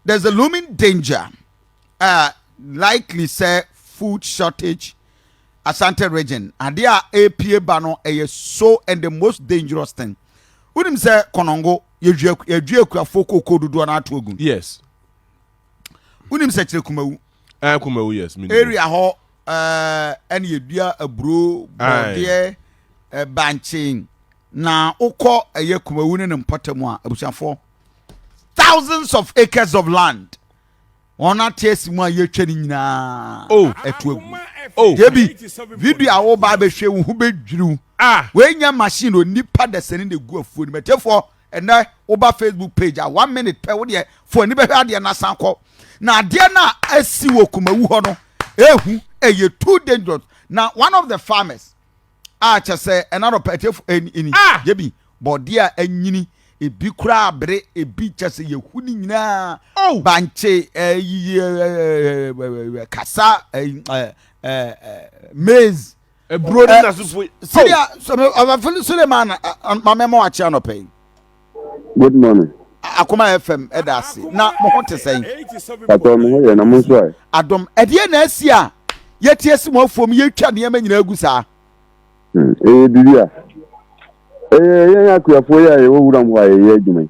there's a looming danger. Likely say food shortage. Asante region. And they are APA bano so and the most dangerous thing. Unim say konongo ye kwa foko kodu do na atogu. Yes. Unim say chire Kumawu. Kumawu yes. Area ho any yedua abro bode banching. Na ukọ eye Kumawu ne mpotemu a abusiafo thousands of acres of land. Ona tesi mu aye twani nyina. Oh, etuegu. Oh, Debi video a wo ba be hwe wo bedwiru. We nya machine onipa de sene de gu afuo ni metefo ena wo ba Facebook page a 1 minute pe wo de fo ni be hwa de na sanko. Na de na asi wo Kumawu ho no ehu eye too dangerous. Now one of the farmers just say another petefo eni debi body a anyini ebi kura abre ebi chese yehuni nyina banche kasa maize brody na sufu Syria so I'm Suleiman my memo a channel pay. Good morning. Akoma FM edasi na mo ho te sen Adom ho ye na mo so Adom edie na asia yetie si mo afom yetwa ne ma nyina agu saa bibia ye akuafo ya ye wo wuram ho ye adwuma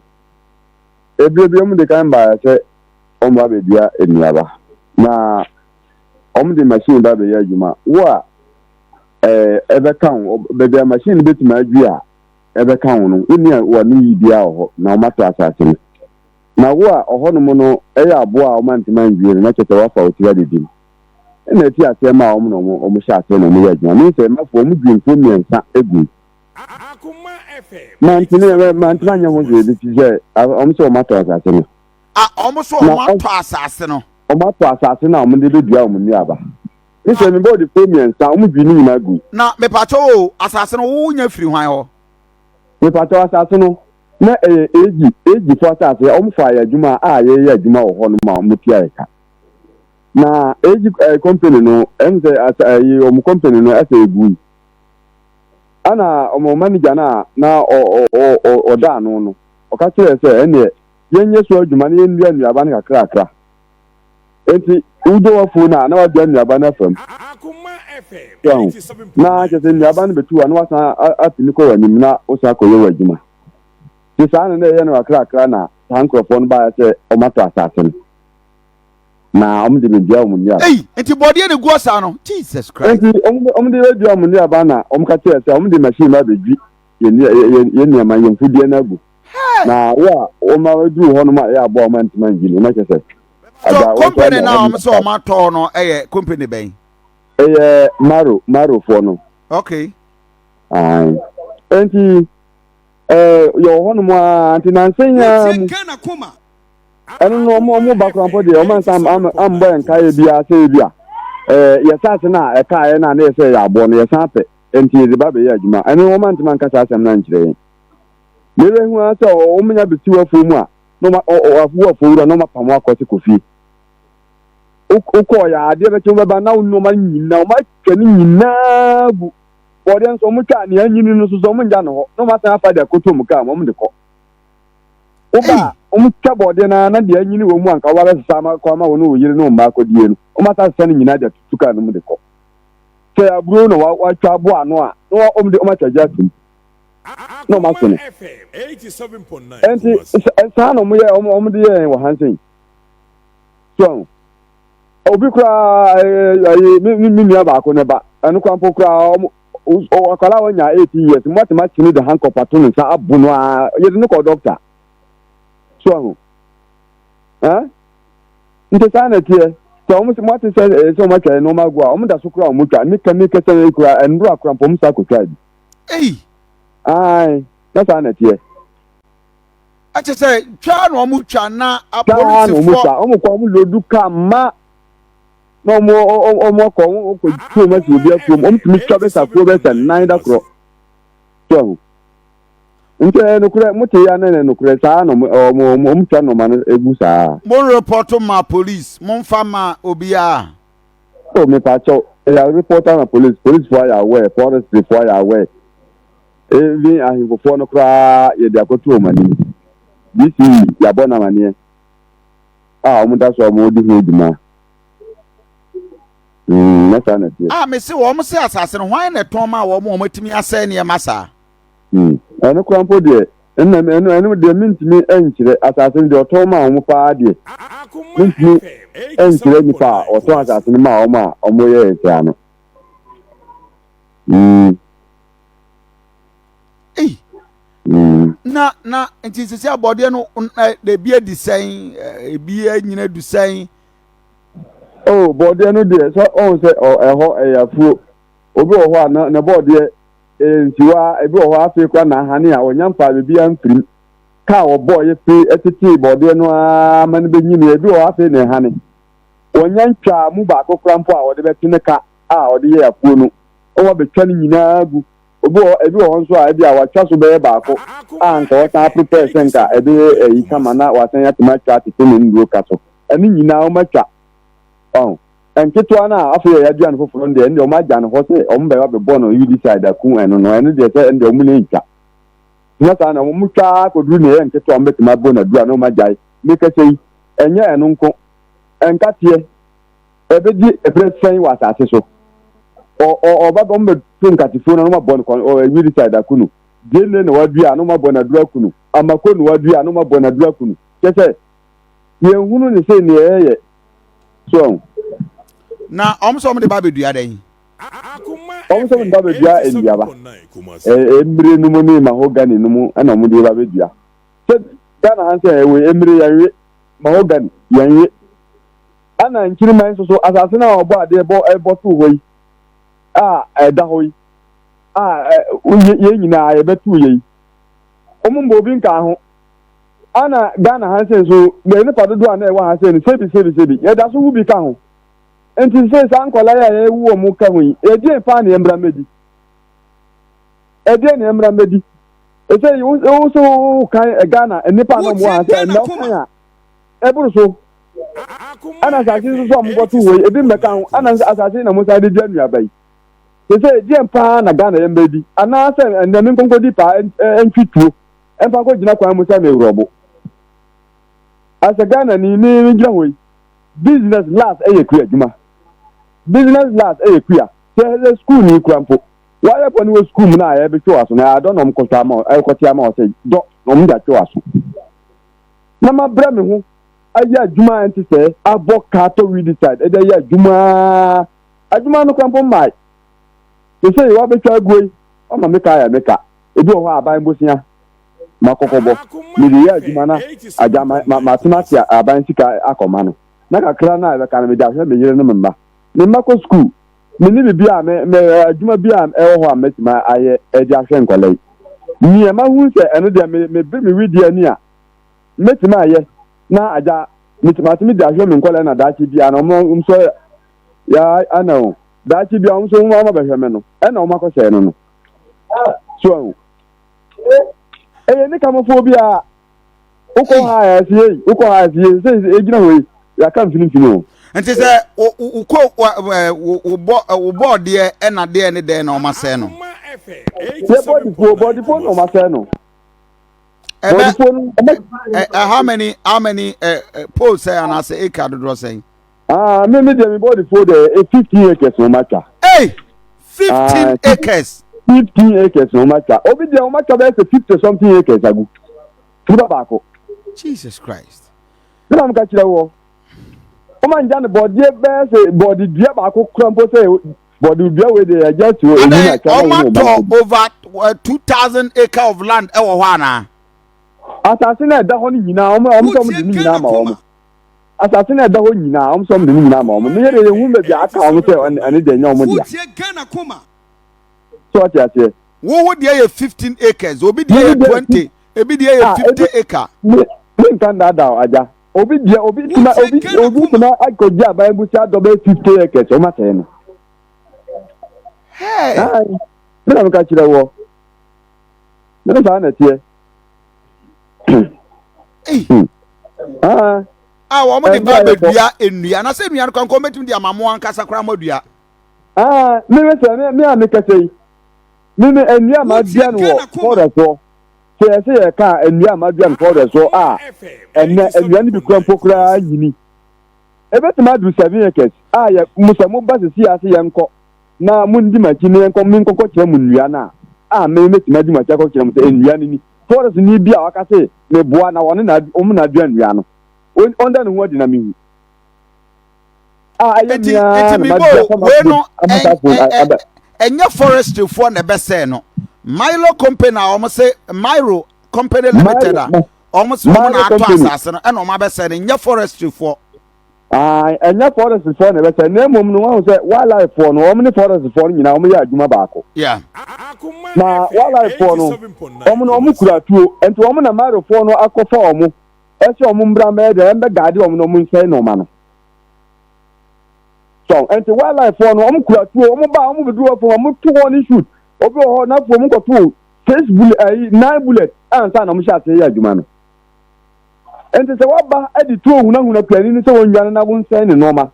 ebie mu de kan ba se o ma be dia eniaba na o mu de machine ba be ya adwuma wo a ebe kan be be machine be tuma adwua ebe kan no uni wa ni bia ho na o mato asase na wo a ho no mo no ya abo a o mantima adwua na chete wa fa o ti adedi ena ti asema o mo no o mo sha ase no mo ya adwuma mi se mafo o mu dwinfo miensa egu Akoma FM. Mantina nya ho je ti je o so mato asase no o so mato asase no o mato asase na o mo de dua o mo ni aba ni se mi body premium sa o mo dwi ni nyina gu na me pato asase no wo nya firi hwan ho me pato asase no na eji fo asase o mo fa ya adwuma a ye ya adwuma wo ho no ma mo ti ayeka na eji company no enze ayi o mo company no asa egu ana o mo manager na o da no o ka kire se ene yenye so adwuma na yenua nuaba na kakra enti udo wafu na wa dua nuaba na fam Akoma FM 87. na je se nuaba na betu na wasa atini ko wanim na o sa ko ye wadwuma ti sa na ye na kakra na tankrofo no ba se o mato asase no na omde be bia omunya enti body e gu osa no Jesus Christ enti omde be bia omunya ba na omka che se omde machine ba bedwi ye niama ye mfudie na gu na wa o ma du ho no ma ya abo ma ntima ngili na che se so company na o so ma to no company ben maro for no okay enti yo ho no ma anti na nsenya Kana Kuma. enu no mo background for the o man sam am boy nka ye bia say bia ye sase na e ka na na say ya abo no ye sape enti de ba be ya adwuma enu o man ntima nka sa asem na nkire mere hu asa o menya beti wa fo mu a no ma o afu no ma pamo akosi kofi uko ya ade be chumba ba na no ma nyina o ma twani nyina bu body nso mu twa ne anyini no so mo nja no no ma san afa de koto mu ka mo de ko oba twa body na de anyini wo mu anka wa ba sa ma ko ma wo no yiri no ma ko die no o ma sa san nyina de tuka no mu de ko se aburo no wa twa bo ano a no o mu de o ma twa jatum no ma so no FM 87.9. enti sa no mu ye o mu de ye wo hansen so obi kura mi mi aba ko ne ba anu kwampo kura o akala wonya 18 years matema chini de hanko patun sa abuno a ye de ko doctor so nte sa na tie so mo mati se so ma twa no magwa o mo da so kura o mo twa mi ka se kura enru akura pom sa ko twa ai na sa na tie a che se twa no mo twa na apolice for o mo ko mo lodu ka ma no mo ko tu ma si bia fu mo mi twa be sa ko be sa nine da kro so nte no kure mo te ya na no kure sa no mo twa no ma no egu sa mo report ma police mo fa ma obia o me pa cho ya report na police for ya aware forest for ya aware evi ahingo for no kra ye da ko tu o mani bisi ya bona mani ọmụ da so ọmụ di ho dima na sa na tie me se wo mo se asase no hwan na ton ma wo mo matimi asɛ ne masa eno krampo de eno de mintimi enkyire asase de oton ma ọmụ pa de mintimi enkyire ni pa oton asase ni ma ọmụ ye tia no na nti sisi abode no de bia di sen bia nyina du sen bode no de so on se eho eyafuo obi wo ho na bode ntiwa ebi wo ho afi kwa na hane a onyampa bia amfiri ka wo boy pe etiti bode no amane benyini ebi wo afi ne hane onyantwa mu ba kokrampo a wode betine ka a wode ye yafuo no o betwa ni nyina gu ebi wo nso a ebi a watwa so be baako anka wata prepare senka ebi yi kama na watan ya tomato atete ne nduro kaso eni nyina o matwa enketwa na afi ya duan foforo nde o magya ne ho se o mbe wa be bono you decide aku eno no eno de se nde o mu ne nka na sa na mu twa koduru ne enketwa mbe tuma bona dua no magya me ka sei enye eno nko enkatie ebedi ebresen wa asase so o ba bombe tun katifo no ma bon ko o you decide aku no dele ne wa dua no ma bona dua aku no amako no wa dua no ma bona dua aku no kese ye hunu ne se ne ye so na omso mo de ba bedua den omso mo da bedua endiaba embre no mo ni mahogany no mo ana mo de ba bedua se kana hanse we embre yanwe mahogany yanwe ana nkiri man so asase na obo ade ebo tu hoyi eda hoyi ye nyina ye betu ye omumbo bi nka ho ana Ghana hanse so be ne padodo ana e wa hanse ni sebi ye da so hu bi ka ho enti se san kola ya ewu omu ka hu e die pa na embra medi e die na embra medi e se you so kan Ghana enipa no mo hanse no kan ya e buru so ana asase so mo botu we e bi meka ho ana asase na mo sa de dua nua bai se die pa na Ghana ya medi ana se ndem konkodi pa entwituo empa ko gina kwa mo sa me robo as a Ghana ni jahoy business last kuya juma business last kuya the school ni krampo why upon we school na ya be twa so na I don't know ko ta ma ko ti ama o say do no mu da twa so na ma bra me ho aya juma anti say aboka to we decide e da ya juma ajuma no krampo mai to say wa be twa goi o ma meka ya meka e bi o ho aban bosia makokobo mi ya juma na aja ma timati aban sika Akoma no na kakra na be kan me da hwe me yire no memba me mako school me ni bibia me adwuma bia e ho ametima aye e di ahwe nkolai ni e ma hu se eno de me be me widi ani a metima aye na aja metima timi da hwe me nkolai na dachi bia na mo so ya ana o dachi bia mo so mo ma be hwe me no e na o mako se no no so ni kamofobia uko haya sie se egina hoyi ya kan finifino nti se uko wo board de na de ne de na o ma se no body phone o ma se no how many poles say and say acre do say me de body phone de 15 acres no matter 15 acres 15 acres no matter obi de o matter be 50 something acres agu tuba bako Jesus Christ na am ka kire wo o man jan body be say body dua bako krampo say body dua we dey just we na over 2000 acre of land e wo ho ana asase na da ho ni nyina o so mo di nyina ma o asase na da ho nyina o so mo di nyina ma o me yere ye hu me bia aka o say ani de nya o mo dia so what you say wo dey 15 acres obi dey 20 ebi dey 50 acre me kan da aja obi tuna akoja ba ebusi do be 50 acres o ma te no me na ka kire wo me na na tie wo mo de ba dua enua na se enua no kan ko metum dia mamo ankasa kra modua me ameka sei me enua ma dia no wo so se ya ka enua ma dia no so enua ni bi krampo kra yini Ebetima do 7 acres. Ah, ya musamu basi si ase yanko. Na mundi machine yanko minkoko kire munua na. Ah, me metima di machako kire mu se enua ni. Forest ni bia waka se me boa na woni na omu na dua nua no. Onda no ho di na mi. Ah, eti mi bo we no enya forestry for na be say no. Milo company almost say Miro company limited almost one ato asase no e no ma be say enya forestry for enya forestry for na be say na mom no wan say wildlife for no omni forestry for nyina om ya adwuma baako yeah na wildlife for no om kura tuo enti om na Miro for no akofa om ese om mbra me de embe gade om no om nsai no ma no so enti wildlife for no om kura tuo om ba om bedu for om to one shoot obi ho na fo mu ko to 6 bullet 9 bullet ansa na mo sha se ya adwuma no enti se waba edi to huna plani ni se wonwan na won sai ne normal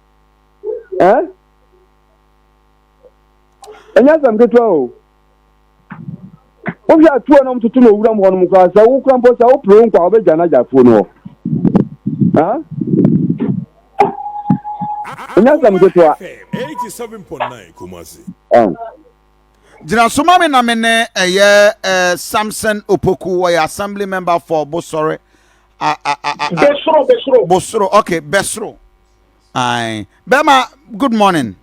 enya sam keto o obi atuo na mtutu no wura mo no kwa sa wo kura mpo sa wo pro nkwa obegya na jafo no enya sam keto 87.9 Kumasi Jina sumami na mene Samson Opoku wa assembly member for Bosore Bosoro okay Besro aye Bema good morning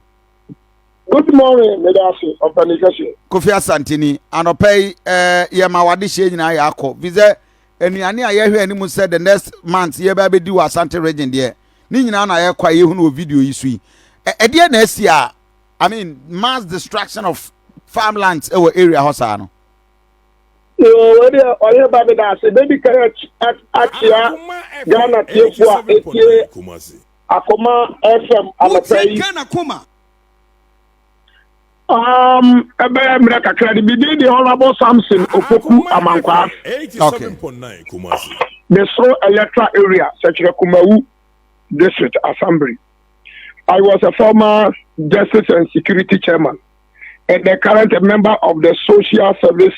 Medasi of Panikasi Kofi Asantini anopay ye mawade hye nyina ya akọ vize enuane a ye hwe ani mu said the next month ye ba be di wa Asante region de ni nyina na ye kwa ye hu no video yi so yi de na asia I mean mass destruction of farmlands our area hosa no oye baby da se baby carrot atia Ghana tiefua etie Akoma FM amapay Ghana Kuma ebe mre kakra di bidi the honorable Samson Opoku Amankwa 87.9 Kumasi the Sro electoral area Sekire Kumawu district assembly. I was a former justice and security chairman and the current member of the social service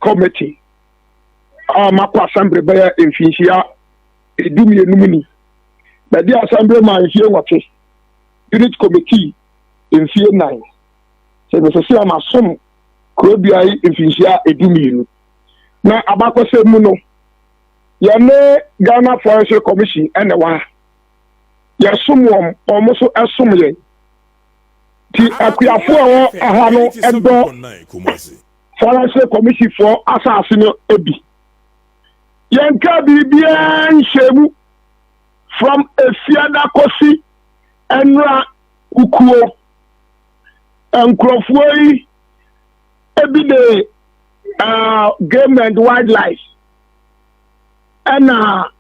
committee. Mako assembly by Infinisia Edumi Numini. But the assembly man here what unit committee in fear 9. So the social masom could be Infinisia Edumi. Now Abako se muno. Yane Ghana Forestry Commission and the one. Yasumwom almost assume ye. Ti akuafo ahano edo Forestry Commission for assassin ebi. Yanka bibia nshemu from Efiada Kosi enra ukuo enkrofoi ebi de game and wildlife ena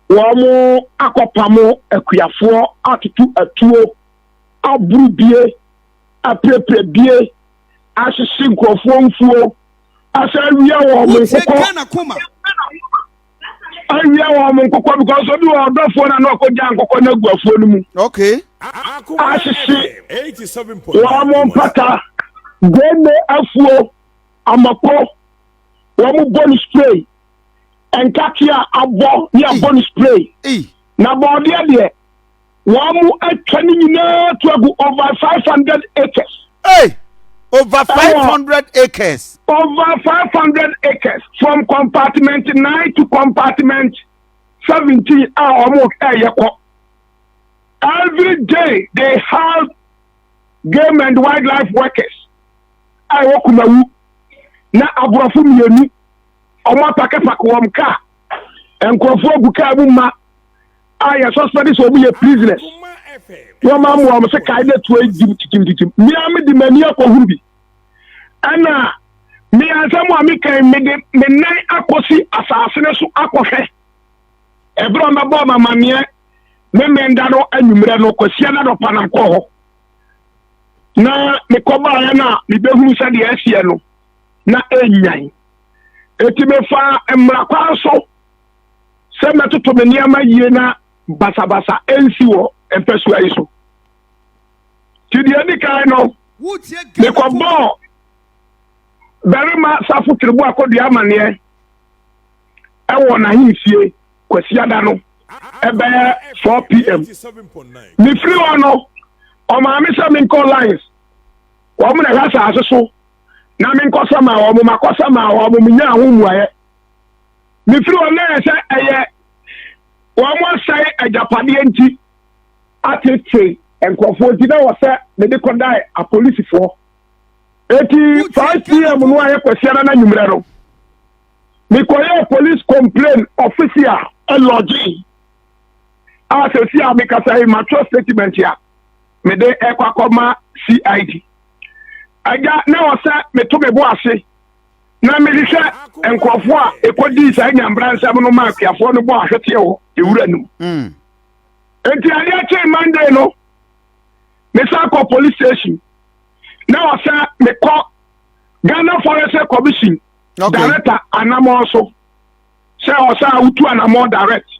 wamo akopamo akuafo atutu atuo aburubie apreprebie asisi nkrofo mfuo asawia wo nkoko awia wo nkoko because obi wo odofo na no koja nkoko na guafo no mu okay asisi 87.9 wamo mpata gene afuo amako wamo bone spray enkakia abo ya bone spray na body de wamo atwani nyina to over 500 acres over 500 acres over 500 acres from compartment 9 to compartment 17 almost every day they have game and wildlife workers I work Kumawu na abrafo mienu omo pakepak wom ka enkrofo guka bu ma aya suspect so be prisoners yo ma mo am se kai de to ejim mi am di mani akohuru bi ana mi ansam am kai me de me nan akosi asase ne so akohwe ebro ma bo mama me menda no anwumre no kosia na do panam ko ho na me koba ya na me behuru se de asie no na enyan eti me fa emra kwa so se metoto me niama yie na basabasa ensi wo empesu ayi so ti di edi kai no me kobo berima safu tribu akodi amane e wo na himfie kwasia da no ebe 4 p.m. Me free one no. O ma me say me call lines. Wo mo na gasa asoso. Na me nkosa ma wo mo makosa ma wo mo nya ho muaye. Me free one na say eye wo mo say ajapade enti atete enkofo di na wo say me de kodai a police for. Eti 5 p.m. no aye kwasiara na nyumre no. Me koye police complaint officer lodging. As a see me kasa my trust statement here. Me de ekwakoma CID. Aga na wo say me to me bo ase. Na me di say enkofo a ekodi say nyambra nsam no ma afiafo no bo ahwete wo ewura num. Enti ade a che Monday no. Me sa call police station. Na wo say me call Ghana Forest Commission. Okay. Director Anamo also. Say o say utu Anamo direct.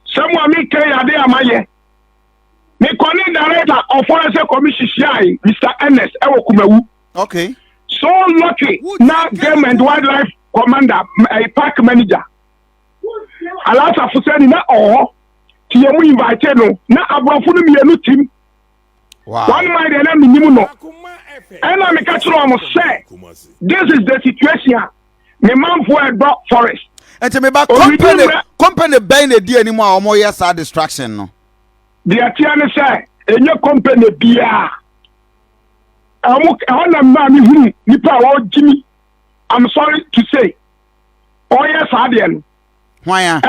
Someone me kay ade amaye. Me call director of Forest Commission Shai, Mr. Ernest Ewo Kumawu. Okay. So lucky now game and wildlife commander a park manager. Alasa fuseni na ti yemu invite no na abrafo no mienu team. Wow. One mind and na minimu no. And I make am say this is the situation. Me man for a dog forest. And to me back company buying a deal anymore or more yes distraction no. The atiane say enye company bia. I'm sorry to say. Oh yes, Adian. Why?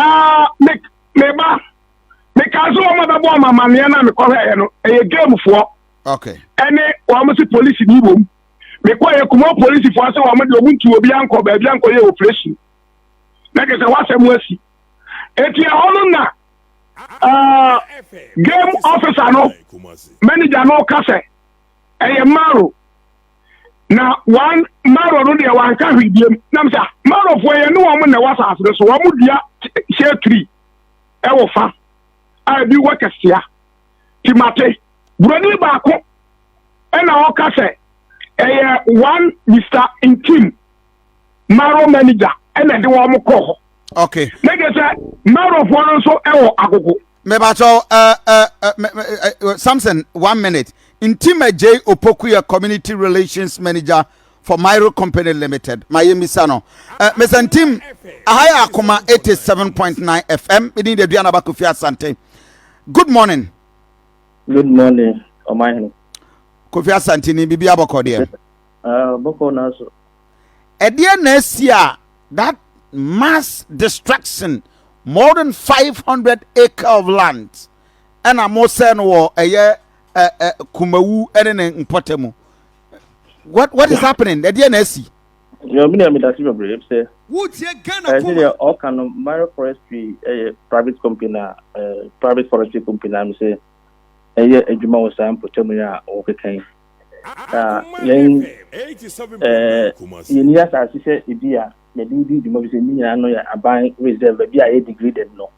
Because mother boy, my man, me call her a game for. Okay. And almost police in Ibo. Me call a Kumawu police for us. I'm going to be uncle, baby, uncle, your operation. Like I said, what's a mercy? It's your own now. Game officer, no manager, no cafe. A maro. Now, one maro no dey one can read him. Nam say maro for you no one na was after so one dia share tree. E wo fa. I be workers here. Timate. Broni ba ko. E na o cafe. One Mr. Intim. Maro manager. E na dey one ko. Okay. Nigga say maro for no so e wo agogo. Mebacho Samson 1 minute. Intime J Opokuya Community Relations Manager for Myro Company Limited. Miami Sano. Mr. Ntim Ahaya Akoma 87.9 FM. We need the Diana Bakufia Sante. Good morning. Good morning. Omai. Kofia Santini Bibi Abokodia. Boko Naso. Edia Nesia, that mass destruction, more than 500 acres of land. And I'm more saying, a year. Kumawu and Potemu. What is happening? The DNSC. You mean I'm that's brave, sir. Would you get all kind of Maro Forestry, private company, private forestry company, I'm say a Juma was some Potemia or Kane. In years, as you said, Idia, the DD, the movie, I know you're buying reserve, but I degraded no.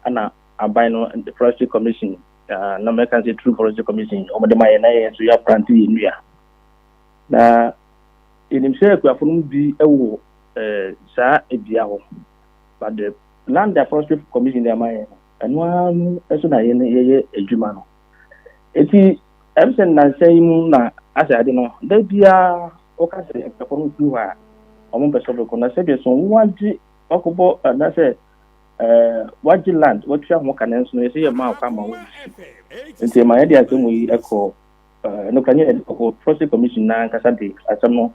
And I buy no the Forestry Commission. No American say true forestry commission over the Mayana so you have planted in here. Now in himself we have to be sa ebiao. But the land the forestry commission they Mayana and one person na ye ejuma no. Eti emsen na say mu na asa ade no da bia o ka say e ko no ha o mo beso ko na say be so wanji okobo na say waji land what you have more can answer no say your mouth come on nti my idea say we echo no can you process commission na kasa dey asamo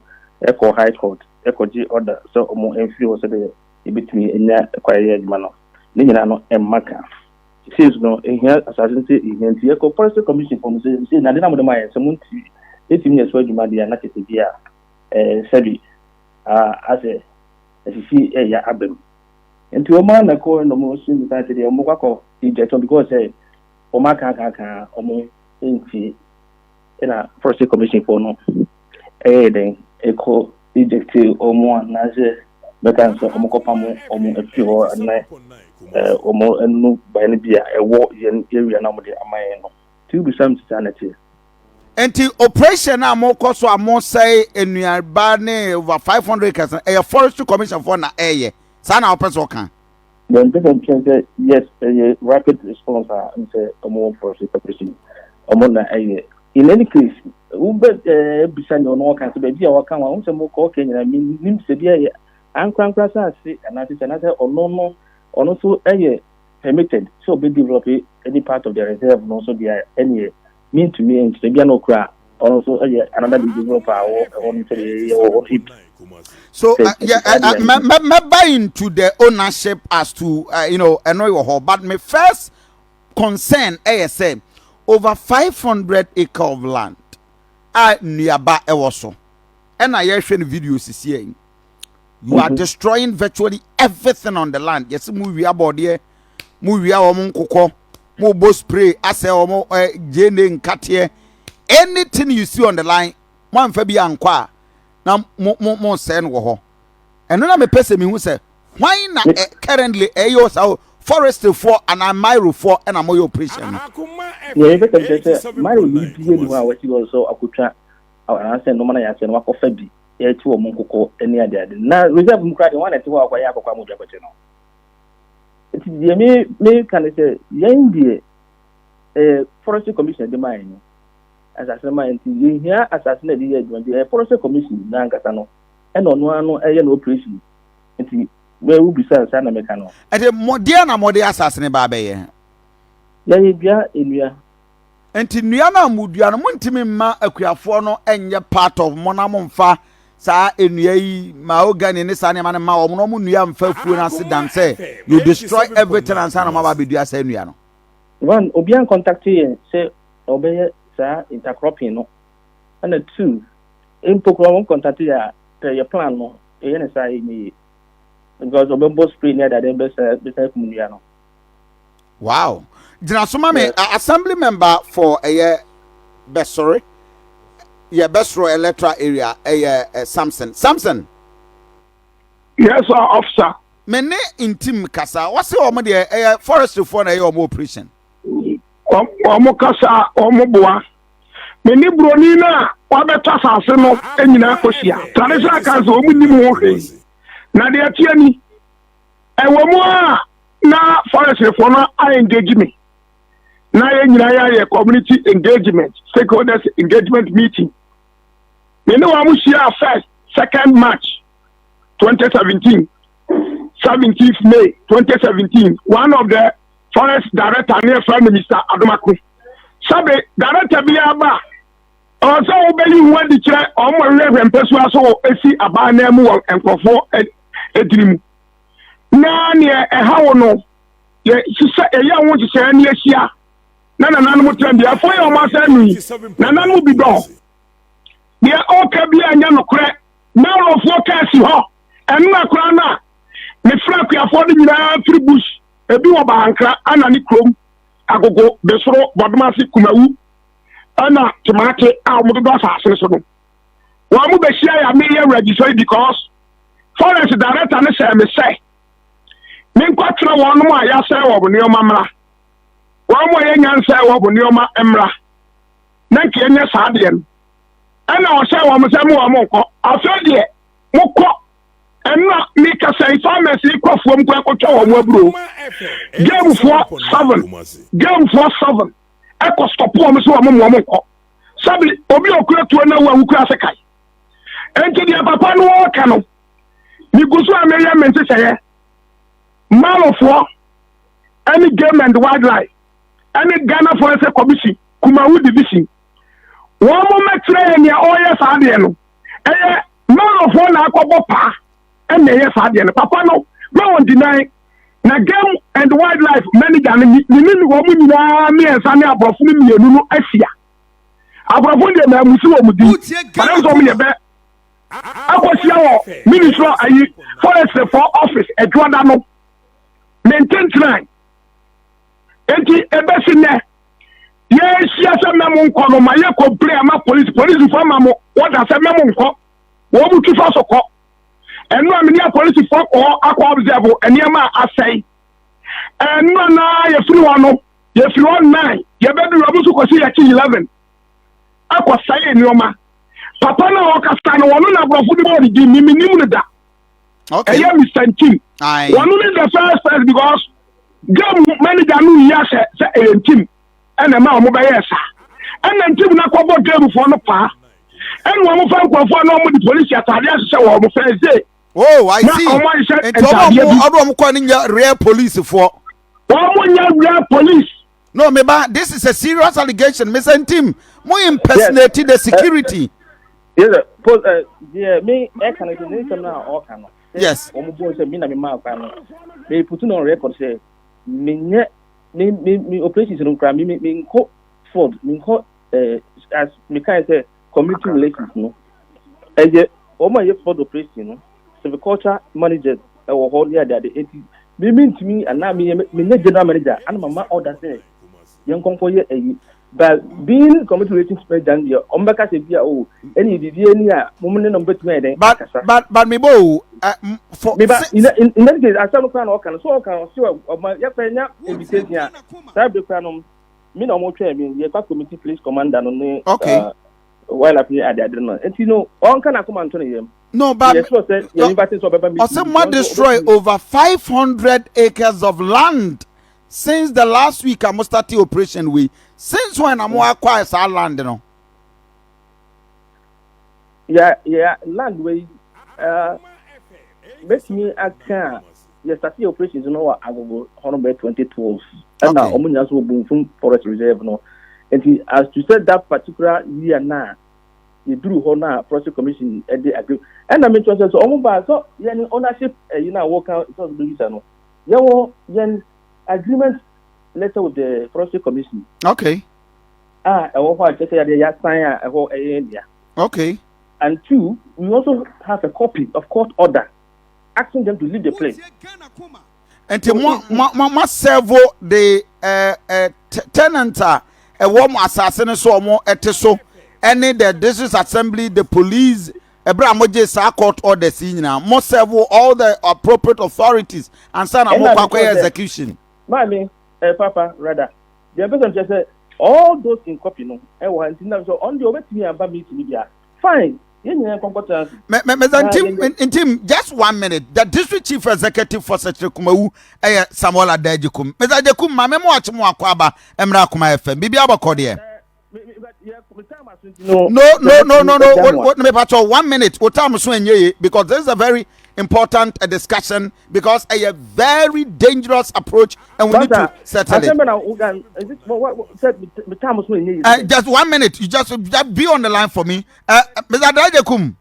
echo high court echo g order so omo enfi o say dey between enya kwaye adwuma no ni nyina no emaka says no ehia assassin say nti echo process commission for say na dey na mo dey my some nti etimi yeso adwuma dey na tete bia sabi as a see ya abem. And to a man, I call no more soon that the Omoko Egypt because Omaka Omo in a first commission for no. Then echo Egypt or more Naze, but answer Omokopamo, Omo a pure and Omo and no by any beer, a war in area number of Amayano. To be some sanity. And the operation now more cost so more say in your barney over 500 acres a forestry commission for na air. Sana open so can. Then different say yes, a rapid response and say a more process preparation. In any case, beside your no can be our come on some more cocaine. I mean, Nim Sebia and Crankrasa and that is another or no, or also permitted. So be develop any part of the reserve and also the any mean to me and Sebia no cry. Also another developer or hip. So me buy into the ownership as to annoy your but my first concern say over 500 acre of land nearby ewoso and I hear the videos is here. You are destroying virtually everything on the land. Yes, movie about there, movie koko, mo spray, ase omo jene nkatie. Anything you see on the line, one fabi ankwa na mo send wo ho. Eno na me pese me hu say why na currently ayo so forest for and a mile for and a moyo operation. Yeah, if I say mile ni pie ni wa wati also akutwa and say no man ya say no akofa bi e ti wo monkoko eni ade na reserve mu kra de wan ati wo akwa ya akwa mu dwakote no. It is me can say yen die forest commission de mine as I said, my here assassinated the forest commission, Nankasano, and on one operation. Where will be sent San Americano. And the Modiana Modi assassinate Babe. Yeah, India. And Tiniana Mudiana Montimima, a Quiaforno, and your part of Monamonfa, Sa in ye Maogan in the Sanaman and Maomuniam Felfuna sit down say, you destroy everything and Sanama Bidia Seniano. One, Obian contacted say, obey. Intercropping no, and the two in Pokemon contacted your plan no, because of both spring near that best Mundiano. Wow, Jinasumame, assembly member for a best sorry, best row electoral area, Samson. Yes, sir, officer. Mene intim kasa, what's your money forest for a more operation? Omokasa omoboa meni bronina wabeta sase no enyina kosia traditional council omunim ho hwe na de atiani ewomo a na forest for no engage me na enyina ya community engagement stakeholders engagement meeting meni wa mu share first 2nd March 2017 17th May 2017 one of the forest director near Prime Minister Adomako. Sabe director biaba. Also obey one the chair or more reverend person so esi abana mu enkofo edrimu. Na near a how no. Ye sisa e ya won sisa na ehia. Na nanu mutem bia for your master mi. Na nanu bi do. Dia oka bia anya no kre. Na ro focus ho. Enu akra na. Me fra kwa for the nyina free bush. Ebi wo bankra ana ni krom agogo besoro bodmasi kumawu ana tomate a mo do asase so no wa mo be share ya me register because forest director ne say me nkwatra won mo ya say wo boni oma mra wa mo ye nyan say wo boni oma emra na nke enye saade no ana o say wo mo say mo nko afede mo ko enna mi ka say pharmacy kwafom kwa kwotwa wo aburo game for 7 eko stop wo so wo mo nko sabi obi okura to na wo ukura se kai enti dia papa no wo ka no mi gusu ameya mente seye malofo any game and wildlife any Ghana Forest Commission Kumawu division wo mo metre ne o yes ade no malofo na akobo pa and yes ade no papa no won't deny na game and wildlife manager ni wo mu nyina me ensa ne abrofo ni mienu no afia abrofo de na musi wo mudi para so me be akosia wo ministry ayi forest for office edwada no maintain line enti ebesi ne ye sia se memo nko no ma ye complain ama police for mamo what da se memo nko wo mu tu so ko enu amini police for ko akwa observe eniema asai enu na ye firi wano ye firi 9 ye bedu robusu ko si ya 11 akwa sai enioma papa na o kasta no wono na brofo di bodi di miminim ne da Okay. ɛyɛ Mr. Tim Aye. wɔn no the first person because game manager no yi ahyɛ sɛ ɛyɛ Tim ɛna ɛma wɔn bɛyɛ saa ɛna Tim na kɔbɔ game foɔ no paa ɛna wɔn fa nkurɔfoɔ na wɔn de polisi ataade ahyehyɛ wɔn fɛn se. Oh, I na see. wɔn ahyɛ Nti ọmọ kọ ni real police for. wɔn nyɛ real police. No, meba, this is a serious allegation. Mr. Tim, mo impersonated the security. Yes, yeah, me, I can do now or cannot. Yes. Boys and me, na me ma they put on record say, me operations in crime, me call fraud, me call as me kind say community relations, no. And yet, all my fraud operation, no. Silviculture manager, or whole year that the 80. Me mean to me, and now me general manager, and my order say. Young comfort but being community relations president here, Ombaka said, oh, any woman number 2. But me bo for in that case, I saw no can so can sure of my yapena invitation here. Type the panum, me no more training, the community police commander on the while up here at the adrenaline. And you know, one can come and turn him. No, but someone destroy over 500 acres of land. Since the last week I must start the operation we since when I'm more acquire our land you know. Yeah, land way make me I can start the operations you know I go on by 2012 and now omunya so boom from forest reserve no and as to said that particular year now you drew honor project commission at the agree and I mean so omuba so yen ownership you know work out so do you know yen agreement letter with the Forestry Commission. Okay. I want to say that sign a whole area. Okay. And 2, we also have a copy of court order asking them to leave the place. And to must serve the tenant a warm assassin so more etiso any the district assembly, the police. Ebramoje sa court order now must serve all the appropriate authorities and sign a more execution. Mommy, Papa, rather. The person just said all those in copy no. So on the way to me about me to media. Fine. Tim, just 1 minute. The district chief executive for such Kumawu, Samuel Adejikum. Mr. Adejikum, my memo watch more Aquaba, Emra Kuma FM. Bibi Abakodi. No. What me patch 1 minute. What time so because this is a very important discussion because a very dangerous approach and we need to settle it. Just 1 minute. You just be on the line for me. Mr. Dajakum.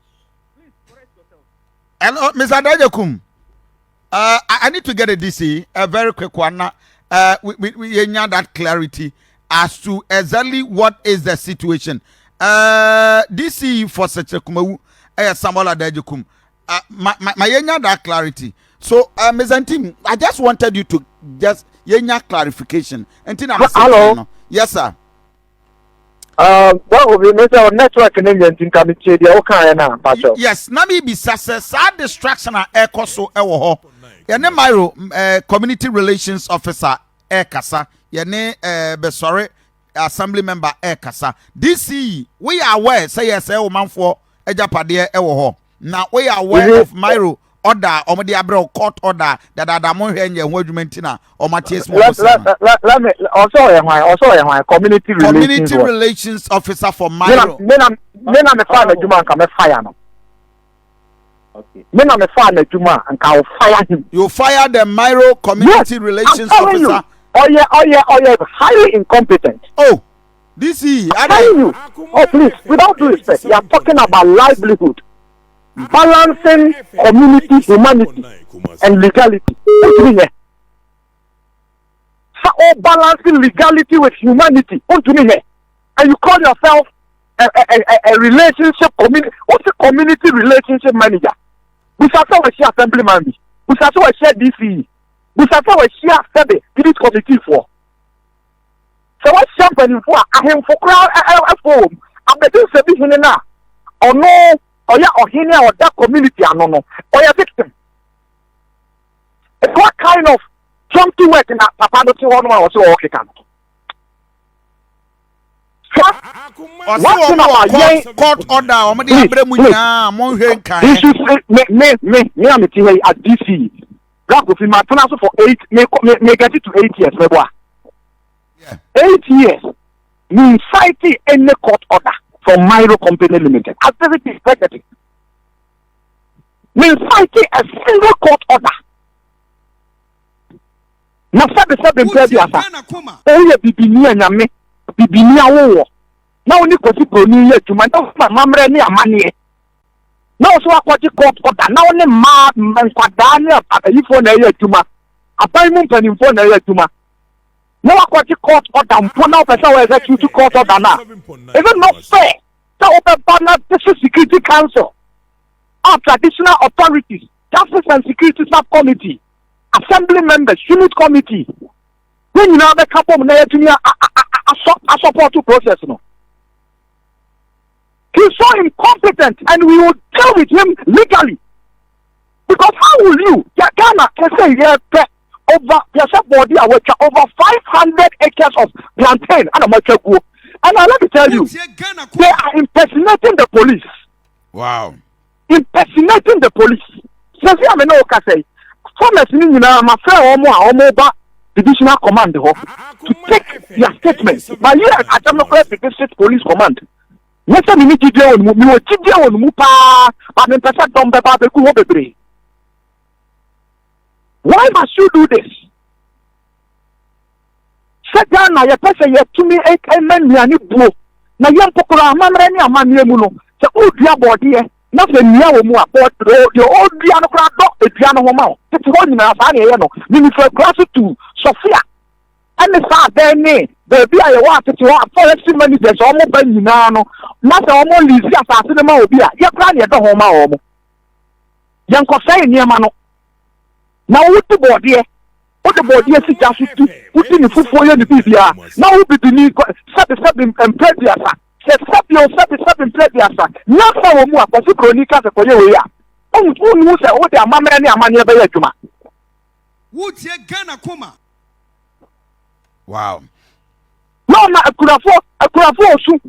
Hello, Mr. Dajakum. I need to get a DC, a very quick one. We need that clarity as to exactly what is the situation. DC for such a Kumawu, Samuel Adejikum. My that clarity. So, Mr. Tim, I just wanted you to just clarification. And hello. Yes, sir. What will be Mr. Network in Indian committee? Yes, Nami be sad distraction at Echo so Ewo. Yane Myro, community relations officer Ekasa. Yane Besore, assembly member Ekasa. DC, we are aware, say yes, man for Ejapade Ewo. Now we are aware of Myro order or the abro court order that Adamo here in your Wajumentina or Matthias. Let me also my community relations officer for Myro. Men I'm a father Juma come fire no. Okay. Men I'm a father Juma and I'll fire him. You fire the Myro community relations officer. You. Oh yeah, highly incompetent. Oh, this is I tell you. Oh please, without due respect, you are talking about livelihood. Balancing community, humanity, and legality. So, balancing legality with humanity. And you call yourself a relationship community. What's a community relationship manager? We shall say we share assemblyman. We shall say we share DCE. We shall say we share the police committee for. So what champagne for? I am for crowd at home. I'm the distribution now. Or no. Or yeah, or here or that community, I don't know. Or your victim. What kind of chunky work in that Papa don't you want to so okay? Trust court order omo dey abre mu nyina mo hwe nkan me am here at DC black of my transfer for 8 me get it to 8 years me boy. 8 years me citing any court order from Miro Company Limited as the executive. Me citing a single court order. Na sabe mpedi asa. Oye bibini nyame, bibini awo. Na oni kosi broni ye tuma na mamre ni amane. Na so akoti court order na oni ma nkwada ni abayifo na ye tuma. Abai mu mpanimfo na ye tuma. Na akoti court order mpo na opesa we execute court order na. Is it not fair? So open the Security Council, our traditional authorities, Justice and Security Subcommittee, Assembly members, Unit Committee. When you know the couple of a support to process. No, he's so incompetent, and we will deal with him legally. Because how will you? Ghana can say over over 500 acres of plantain and a machagu. And let me tell you, they are impersonating the police. Wow. Impersonating the police. So see, I know what I say. Formers mean my friend Omo Divisional Command to take their statements. But here at Democratic District Police Command. Yes, I need to do on Mupa, but then Pesa Dom Baba Beku. Why must you do this? Set down now, your person, you to me, a man, you blow. Now, young Pokora, Mamma, Mamma, Muno, the old dear body, nothing near more about the old piano dog, the piano woman. It's one in our family, meaning for glasses to Sophia. And the sad their name, the beer I wanted to have forestry managers, almost Benino, not almost Lizzie, assassin, the beer, you're planning at the home. Young Cosay near Mano. Now, what the body? What the body is just put in the foot for you in the BBR. Now, we be need 7 and Prediasa. Said 7 Prediasa. Not for more, but the Chronica for you. Oh, who knows what their mamma and your money by Juma? Would you Ghana Kuma? Wow. No, I could afford soon.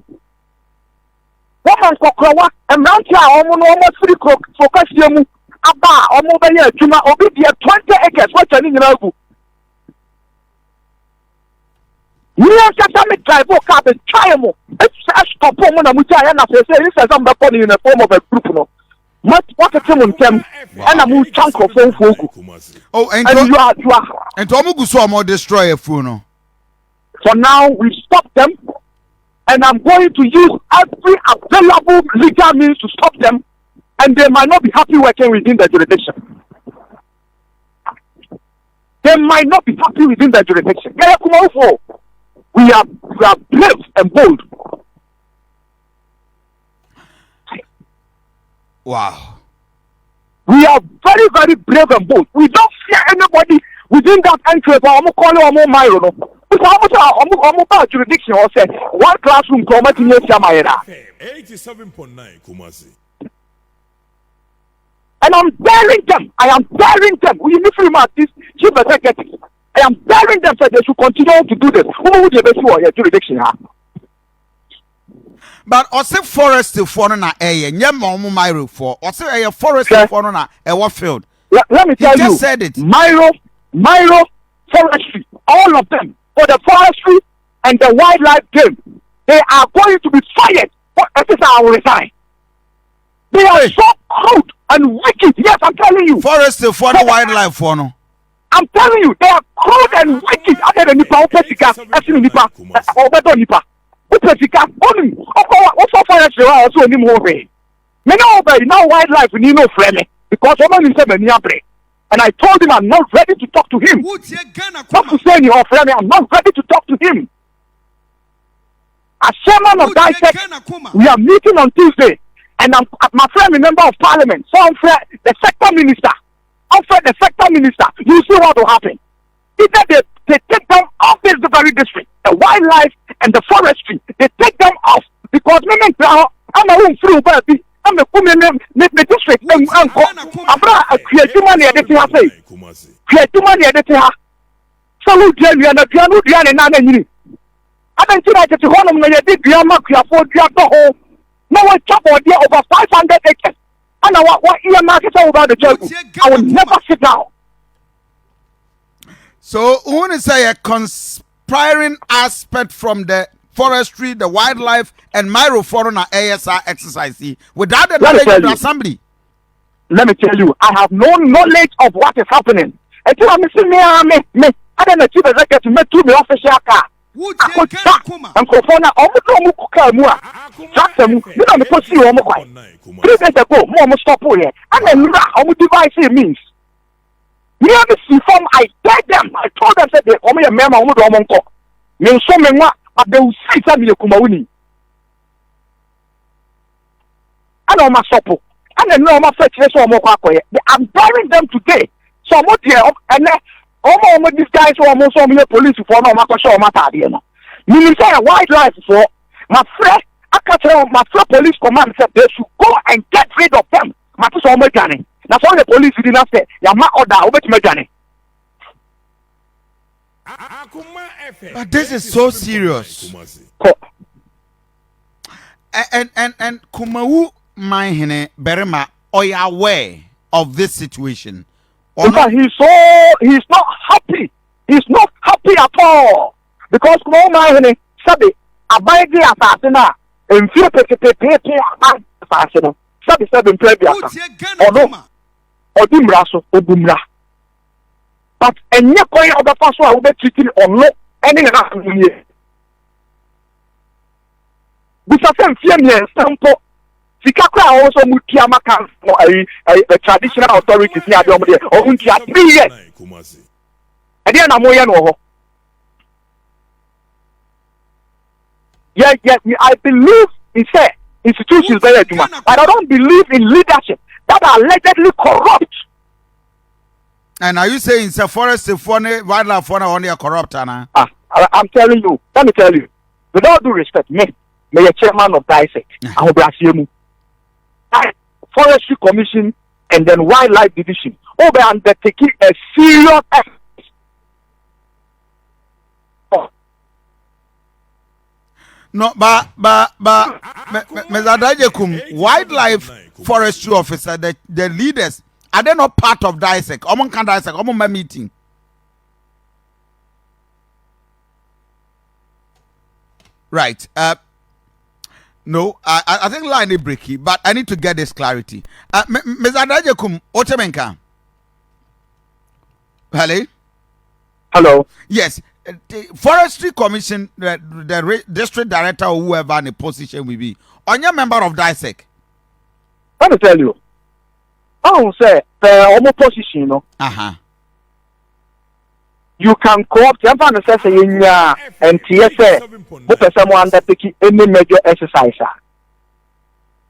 Woman Kokrawa and Mount almost 3 for Cassium. Aba almost a year, Juma, obey 20 acres. What's an in you have to drive walk up and try more. It's a stop woman and we try and say, this is some body in the form of a group. What a time on them and a moon chunk of phone for. Oh, and you are and Tomugu saw more destroy a phone. For now, we stop them, and I'm going to use every available legal means to stop them, and they might not be happy working within the jurisdiction. They might not be happy within the jurisdiction. We are brave and bold. Wow. We are very, very brave and bold. We don't fear anybody within that enclave. I'm calling on my jurisdiction or say one classroom committee near Shamayera. 87.9 Kumasi. And I'm bearing them. I am bearing them. We need to remark this chief executive. I am bearing them so they should continue to do this. Who would you be for your jurisdiction? But also forest for na Nyama for also a forest for na a field. Let me tell you, just said it. Miro forestry, all of them, for the forestry and the wildlife game, they are going to be fired. This is our resign. They are so crude and wicked. Yes, I'm telling you. Forest for the wildlife for no. I'm telling you, they are crude and wicked. Other than Nipa, Nipa, or Nipa. Only what forestry also anymore. Now wildlife we need no friend because someone is saying and I told him I'm not ready to talk to him. Not to say your friend, I'm not ready to talk to him. As chairman of DISEC, we are meeting on Tuesday, and I'm my friend, member of parliament, so I'm the sector minister. Offer the sector minister, you see what will happen. Either they take them off this very district, the wildlife and the forestry, they take them off because I'm a room through baby. I'm a woman, the district, and I'm create money at the say. Create money at the so who tell you and a piano and I don't think I get to one of my big grandma for the no one chop or dear over 500 acres. And what year market over the job? I will never sit down. So, who is a conspiring aspect from the forestry, the wildlife, and Myro foreigner ASR exercise without the knowledge of the assembly? Let me tell you, I have no knowledge of what is happening. Until I'm missing me, I don't know if I get to make to the official car. I could stop and go for now. Almost no more car. Track them, you know, because you almost 3 days ago, more stop here. And then, how much device it means. Me and the sea form, I begged them. I told them that they come here, member, who don't want to. You so many, but they will see some of Kumawu. I know my supple. And then no more fetch this one more. I'm burying them today. So I'm here, and then almost these guys who almost so many police for no matter show matter. Meaning say a wildlife for my friend. I can't tell my friend police command said they should go and get rid of them. My two so much money. That's why the police did not say, "Ya ma order over to me, Johnny." But this is so serious. And Kumawu, my hene Berema, are you aware of this situation? Because he's not happy. He's not happy at all. Because Kumawu, my hene, sabi abide the assassina and few pay assassina. Sabi play Odumra so Odumra. But any coin of the first one will be treating on low any other year. This is a fear sample. Sikakra also Mutiama for a traditional authority near the or Untia 3 years. And then I'm no. Yeah, I believe in say institutions very but I don't believe in leadership that are allegedly corrupt. And are you saying it's a forest fauna, wildlife fauna only a corrupt, Anna? I'm telling you, let me tell you, with all due respect, me a chairman of DISEC, I will assume Forestry Commission and then Wildlife Division over undertaking a serious effort. No, but wildlife forestry officer, the leaders, are they not part of DISEC? Among can DISEC, among my meeting. Right. No, I think line is breaky, but I need to get this clarity. Ms. Adajekum, Otemenka. Hello. Yes. The Forestry Commission, the district director or whoever in the position will be, on your member of DISEC. Let me tell you. I don't say the position, you know. You can co-opt and TSA, but someone undertaking any major exercise.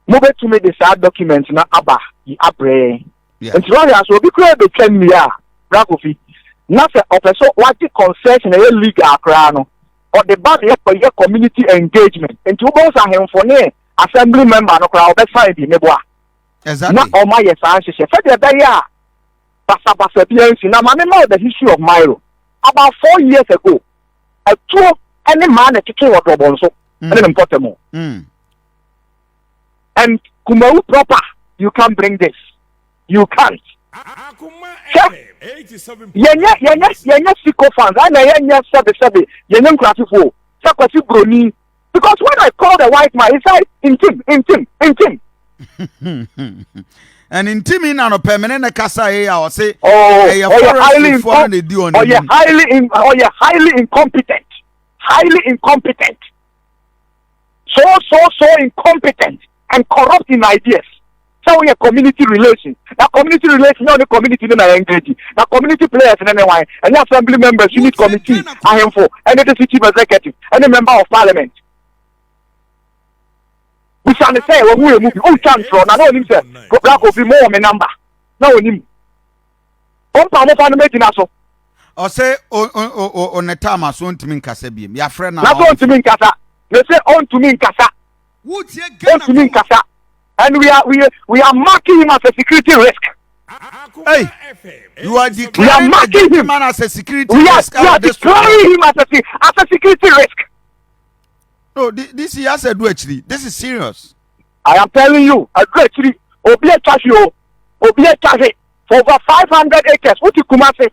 Move to me the sad documents na aba abre. And so as we could be 10 years, Rakofi. Not a officer what the concession a legal crown or the body for your community engagement. And two bones are him for near assembly member no crowd that's fine in Nebua. Exactly. Not all my yes, I said that Basa now my know the history of Myro. About 4 years ago, I took any man to kill what Robonso and then important more. And Kumawu proper, you can't bring this. You can't. Yenya Siko fans, I know Sabi, Yenyam Krasifo, Sakwasi Broni. Because when I call the white man, he said, in Tim. And in Timmy, no permanent casa, I say, you're highly incompetent. Highly incompetent. So incompetent and corrupt in ideas. So we have community relations. That community relations, not the community in our engaging. That community players and anyway, and the assembly members, unit committee, I am for, and the city executive, and a member of parliament. We shall say, when we move, oh, chance for, I don't say, black will be more my number. No, him. One pound of animating us. Or say, on the time, I want to mean Casabium. Your friend, not on to mean Casa. They say, on to mean Casa. What's your gun to mean Casa? And we are marking him as a security risk. Hey, you are marking him as a security risk. We are declaring him as a security risk. No, this he has a do actually. This is serious. I am telling you, I do actually. Obi a charge for over 500 acres. Uti Kumasi,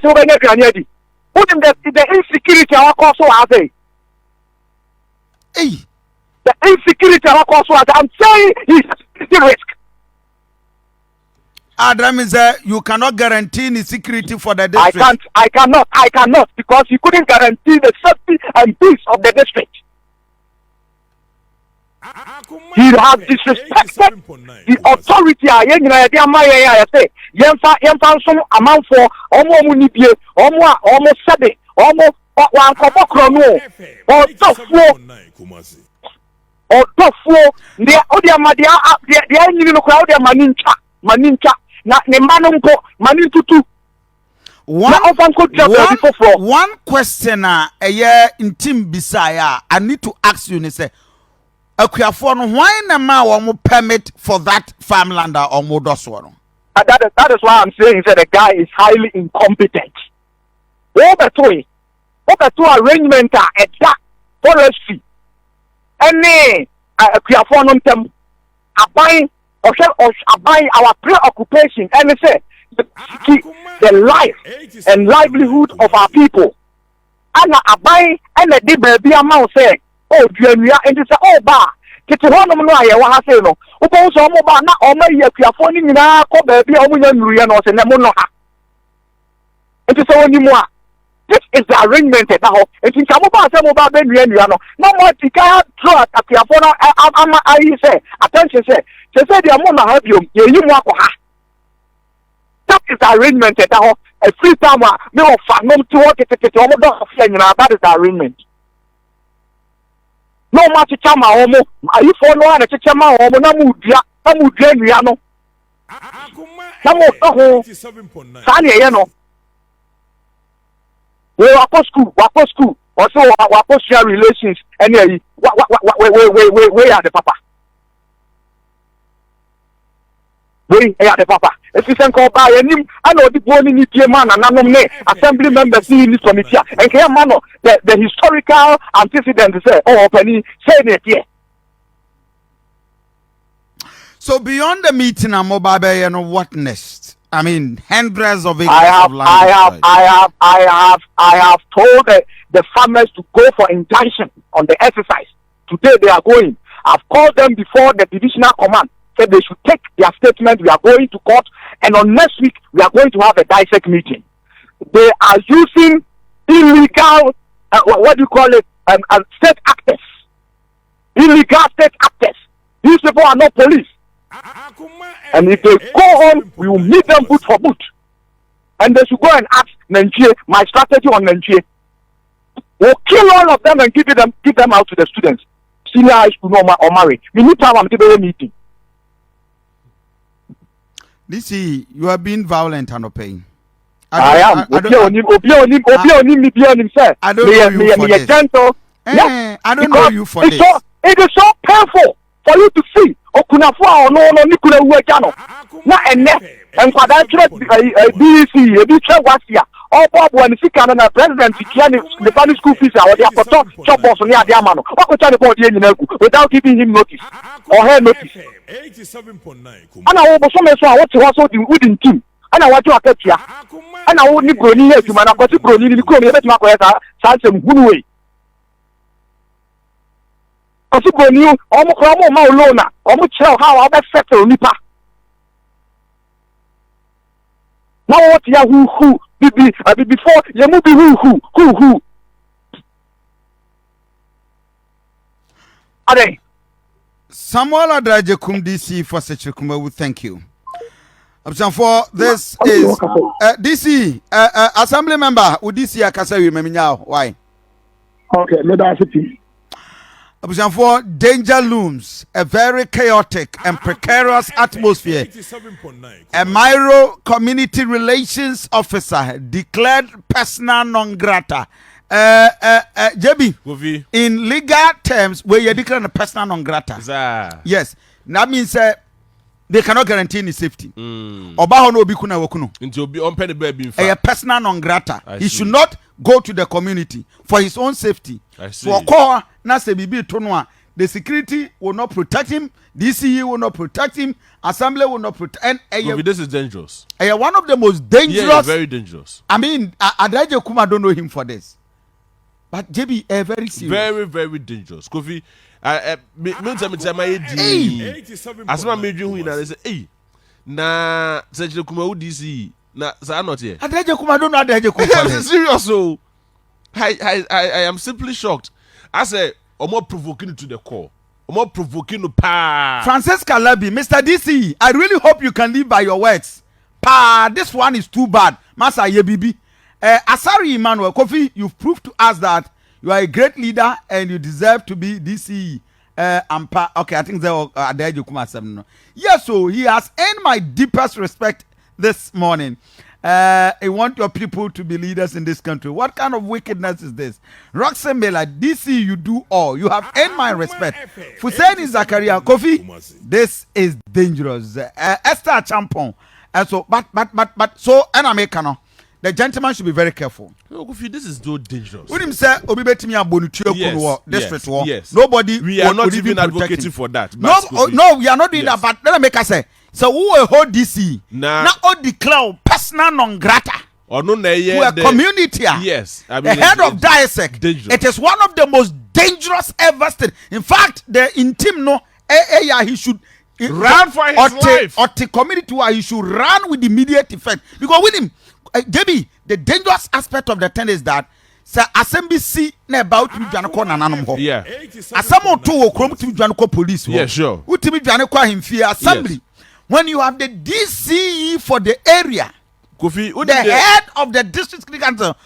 over near Granadi. Put the insecurity our cost was a. Hey, the insecurity our cost was. I'm saying it's the risk. Adam is you cannot guarantee any security for the district. I cannot because you couldn't guarantee the safety and peace of the district. He has disrespected the authority. I say, Yemfa some amount for almost Munibie, almost Sabe, almost one Kobokrono, or Tofo, the Odia Madia, the engine of crowd, Manincha, na ne manumpo manintutu. One question intim bisaya I need to ask you say why na ma permit for that farmland or modoswaro? That is why I'm saying that the guy is highly incompetent. Obeto arrangement at that forestry. Any Kuyafono tem abide our preoccupation and say the life and livelihood of our people. And abide and the baby amount say, oh, Junior, and it's all bar. It's one of my I say no. Opo so mo ba na o ma ye Kuyafono nyina ko baby o mo nya nruye no se na mo no ha. It is so nimu a. This is the arrangement at now. It is about Ben Riano. No more to draw at Kuyafono. I say, attention, say the amount have you walk. That is the arrangement at now. A free time, no fun, no to work at the that is the arrangement. No much chama homo. Are you for no one at Chama homo? Namu Riano. Namu 87.9. We wako school. Also, wako share relations. And we are the papa. We are the papa. If you send call by him, I know the boy need to man and none assembly members in this committee. And here, man, the historical antecedent say, oh, Penny, say it here. So beyond the meeting, I'm mobile, what next? I mean, hundreds of acres of land. I have told the farmers to go for injunction on the exercise. Today they are going. I've called them before the divisional command. Said they should take their statement. We are going to court, and on next week we are going to have a dissect meeting. They are using illegal, what do you call it, state actors. Illegal state actors. These people are not police. And if they go on, we will meet them boot for boot. And they should go and ask Nigeria, my strategy on Nigeria. We'll kill all of them and give them out to the students. Senior high school or marry. We need to have a meeting. This is, you are being violent and pain. I am. I don't know you for this. It is so painful for you to see. Okunafo no nikura uwejano na enne enkwada kire BC ebi twa wasia obo ani sika na president kiani the family school fees awodi akoto chopos ni ade ama no okocha ne board nyina ku without giving him notice or her notice 87.9 ana wo bo so me so a wote ho so di within team ana wajo akatua ana wo ni broni ya aduma na kwati broni ni ko me betuma ko ya sa nsem hunuwe Osiboni, omo ma olona, omo chell how I settle nipa. Now what ya who before you move who. Ade. Samuel Adraje DC for such a Kumawu, thank you. For this is DC assembly member with DC Akasa Meminyao. Why? Okay, let us see. For danger looms, a very chaotic and precarious atmosphere. A Mairo community relations officer declared persona non grata. JB, in legal terms, where you declare a persona non grata. Yes, that means they cannot guarantee any safety. Obaho no bikuna wakuno. A persona non grata. He should not go to the community for his own safety. I see. So call na se bibi to no a, the security will not protect him, DCE will not protect him, assembly will not protect, and this is dangerous. One of the most dangerous. Yeah, very dangerous. I mean, Adaje Kuma don't know him for this, but JB very serious. Very, very dangerous. Kofi, means I'm my asma made you win and say, hey, na Sergio Kumawu DC, na sa not here. Adaje Kuma don't know Adaje Kuma. Serious, so I am simply shocked. I say, or more provoking to the core. More provoking to pa. Francesca Labi, Mr. DC, I really hope you can live by your words. Pa, this one is too bad. Masa Yebibi. Asari Emmanuel Kofi, you've proved to us that you are a great leader and you deserve to be DC. Okay, I think they are there. Yes, so he has earned my deepest respect this morning. I want your people to be leaders in this country. What kind of wickedness is this? Roxanne Mela, DC, you do all. You have earned my respect. Fuseni Zakaria, Kofi, this is dangerous. Esther Champon. So, and Americano. The gentleman should be very careful. No, Kofi, this is so dangerous. When him say, Obibetimi Abonutio Kunwa, district war. Yes. Nobody. We are not even advocating for that. No, we are not doing that. But let me make us say. So who will hold DC? Now all declare personal non grata. Or no, to a community. Yes. I mean, the head of diocese. It is one of the most dangerous ever state. In fact, the intim he should run for his life. Or the community where he should run with immediate effect. Because with him, JB, the dangerous aspect of the thing is that SMBC na about to Janako Nananum. Yeah. As someone to come to Janako police. Yeah, sure. Who to Janako him fear assembly. Yes. When you have the DCE for the area, Kofi, the head of the district council,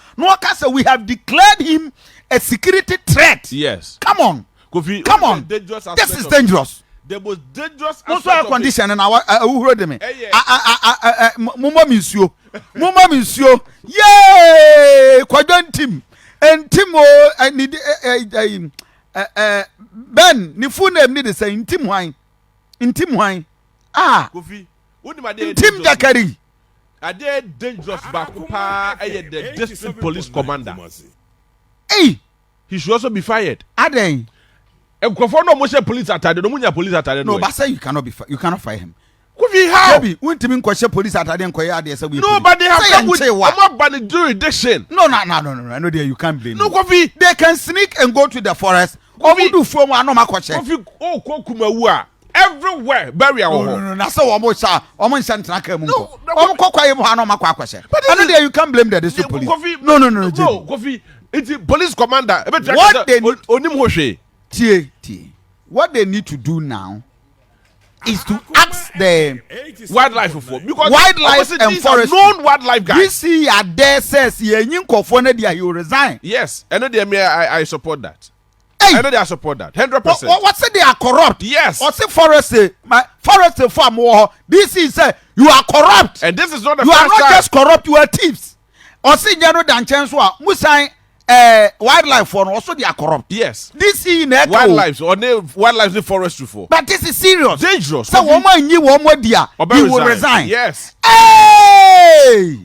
we have declared him a security threat. Yes. Come on. Kofi, come on. This is dangerous. The most dangerous aspect of condition and our who heard me. Mumma Monsieur. Mumma Monsieur. Yay! Quadrant team. And Timo and Ben, Nifune need to say in Tim Wine. In Tim Wine. Kofi, Tim Jakari. Are they dangerous Bakupa the district police commander? Hey, he should also be fired. Are they? And no motion police attack. No police attack. No, but say you cannot be you cannot fire him. Kofi, how? Maybe when Tim question police attack and Koya there say we. No, but they have come with a jurisdiction. No. I know there you can't blame. No, Kofi, they can sneak and go to the forest. Kofi do from one no question. Kofi, Kumawu. Everywhere, bury our home. No, so almost Santana. No, but there you can't blame the district police. No, Kofi, it's the police commander. What they what they need to do now is to ask the wildlife for because wildlife and forest known wildlife guys. This year there says he will resign. Yes, and I support that. I know they support that 100%. What's it? They are corrupt. Yes. What's it? Forest farm war. This is you are corrupt, and this is not the you first are not time. Just corrupt. You are thieves. Or see, general dan chance wa musai wildlife for also they are corrupt. Yes. This is wildlife or wildlife the forest for. But this is serious. Dangerous. So woman you one more dia. You will resign. Yes. Hey.